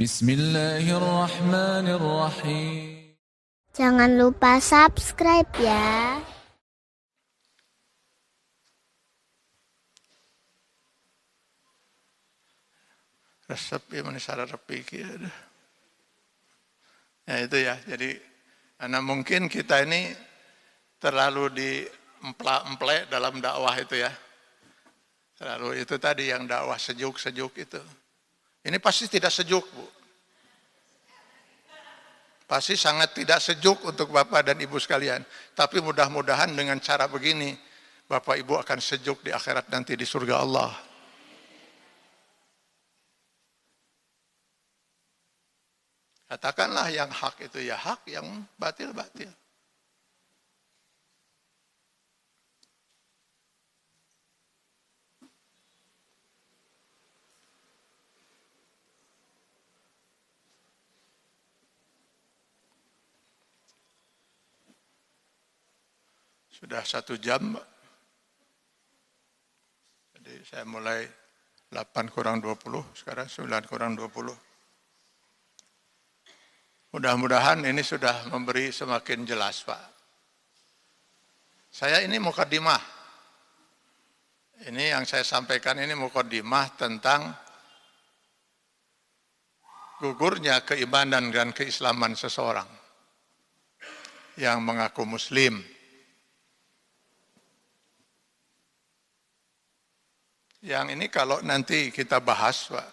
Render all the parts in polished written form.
Bismillahirrahmanirrahim. Jangan lupa subscribe ya. Resep ya manisara repi gitu. Ya itu ya, jadi karena mungkin kita ini terlalu diemplak-emplek dalam dakwah itu ya. Terlalu itu tadi yang dakwah sejuk-sejuk itu. Ini pasti tidak sejuk, Bu. Pasti sangat tidak sejuk untuk Bapak dan Ibu sekalian. Tapi mudah-mudahan dengan cara begini, Bapak Ibu akan sejuk di akhirat nanti di surga Allah. Katakanlah yang hak itu ya hak, yang batil batil. Sudah 1 jam, jadi saya mulai 8 kurang 20, sekarang 9 kurang 20. Mudah-mudahan ini sudah memberi semakin jelas, Pak. Saya ini mukadimah. Ini yang saya sampaikan ini mukadimah tentang gugurnya keimanan dan keislaman seseorang yang mengaku muslim. Yang ini kalau nanti kita bahas, Pak,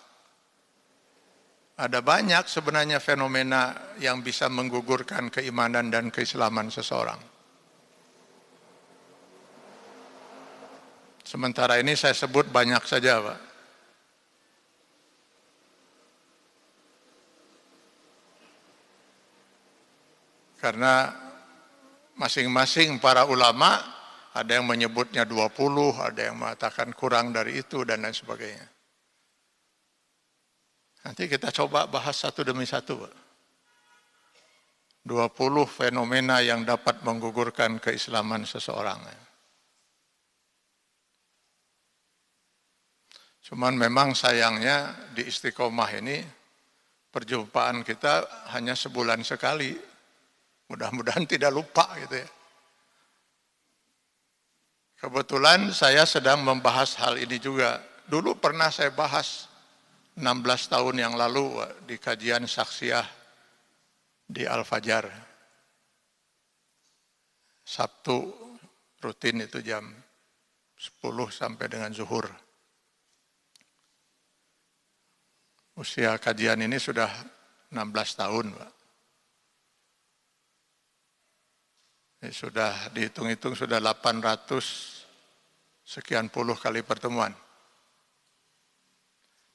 ada banyak sebenarnya fenomena yang bisa menggugurkan keimanan dan keislaman seseorang. Sementara ini saya sebut banyak saja, Pak. Karena masing-masing para ulama ada yang menyebutnya 20, ada yang mengatakan kurang dari itu, dan lain sebagainya. Nanti kita coba bahas satu demi satu, Pak. 20 fenomena yang dapat menggugurkan keislaman seseorang. Cuman memang sayangnya di Istiqomah ini perjumpaan kita hanya sebulan sekali. Mudah-mudahan tidak lupa gitu ya. Kebetulan saya sedang membahas hal ini juga. Dulu pernah saya bahas 16 tahun yang lalu di kajian saksiyah di Al-Fajar. Sabtu rutin itu jam 10 sampai dengan zuhur. Usia kajian ini sudah 16 tahun, Pak. Ini sudah dihitung-hitung sudah 800 sekian puluh kali pertemuan.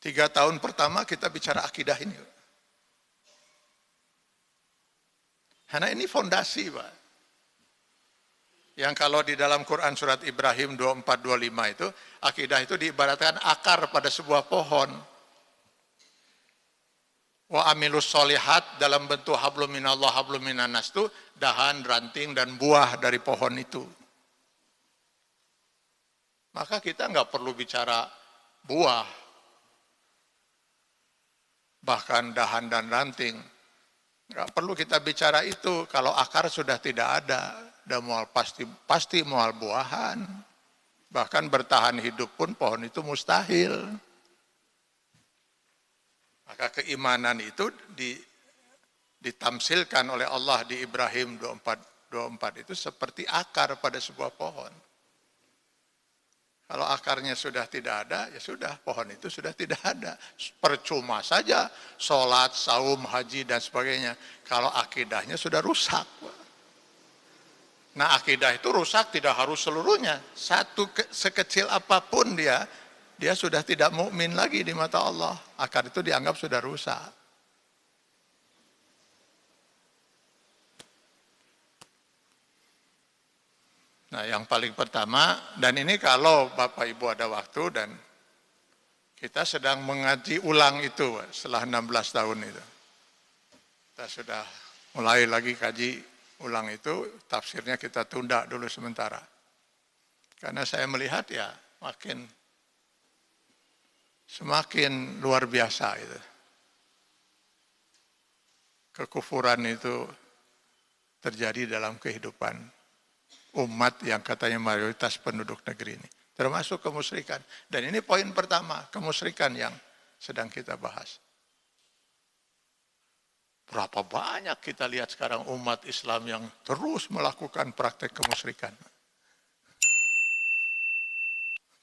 3 tahun pertama kita bicara akidah ini. Karena ini fondasi, Pak. Yang kalau di dalam Quran surat Ibrahim 24-25 itu, akidah itu diibaratkan akar pada sebuah pohon. Wa amilus solihat dalam bentuk hablum minallah hablum minannas itu dahan, ranting, dan buah dari pohon itu. Maka kita nggak perlu bicara buah, bahkan dahan dan ranting. Nggak perlu kita bicara itu kalau akar sudah tidak ada, dan mual pasti mual buahan. Bahkan bertahan hidup pun pohon itu mustahil. Maka keimanan itu ditamsilkan oleh Allah di Ibrahim 24 itu seperti akar pada sebuah pohon. Kalau akarnya sudah tidak ada, ya sudah, pohon itu sudah tidak ada. Percuma saja sholat, saum, haji, dan sebagainya. Kalau akidahnya sudah rusak. Nah, akidah itu rusak tidak harus seluruhnya. Sekecil apapun dia sudah tidak mukmin lagi di mata Allah. Akar itu dianggap sudah rusak. Nah, yang paling pertama, dan ini kalau Bapak Ibu ada waktu dan kita sedang mengaji ulang itu setelah 16 tahun itu. Kita sudah mulai lagi kaji ulang itu, tafsirnya kita tunda dulu sementara. Karena saya melihat ya semakin luar biasa itu. kekufuran itu terjadi dalam kehidupan umat yang katanya mayoritas penduduk negeri ini. Termasuk kemusyrikan. Dan ini poin pertama, kemusyrikan yang sedang kita bahas. Berapa banyak kita lihat sekarang umat Islam yang terus melakukan praktek kemusyrikan.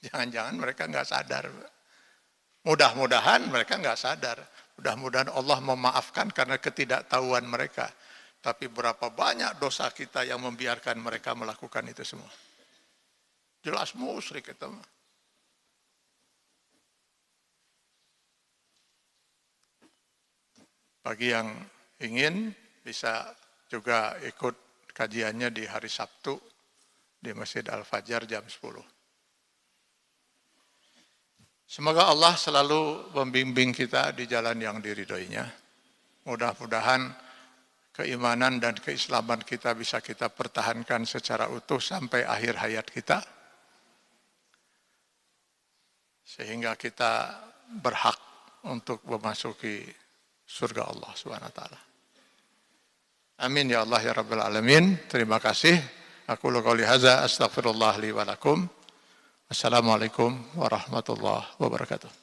Jangan-jangan mereka nggak sadar. Mudah-mudahan mereka nggak sadar. Mudah-mudahan Allah memaafkan karena ketidaktahuan mereka. Tapi berapa banyak dosa kita yang membiarkan mereka melakukan itu semua. Jelas musyrik itu. Bagi yang ingin bisa juga ikut kajiannya di hari Sabtu di Masjid Al-Fajar jam 10. Semoga Allah selalu membimbing kita di jalan yang diridhoinya. Mudah-mudahan keimanan dan keislaman kita bisa kita pertahankan secara utuh sampai akhir hayat kita. Sehingga kita berhak untuk memasuki surga Allah SWT. Amin ya Allah ya Rabbal Alamin. Terima kasih. Aku qouli hadza astaghfirullah li wa lakum. Assalamualaikum warahmatullahi wabarakatuh.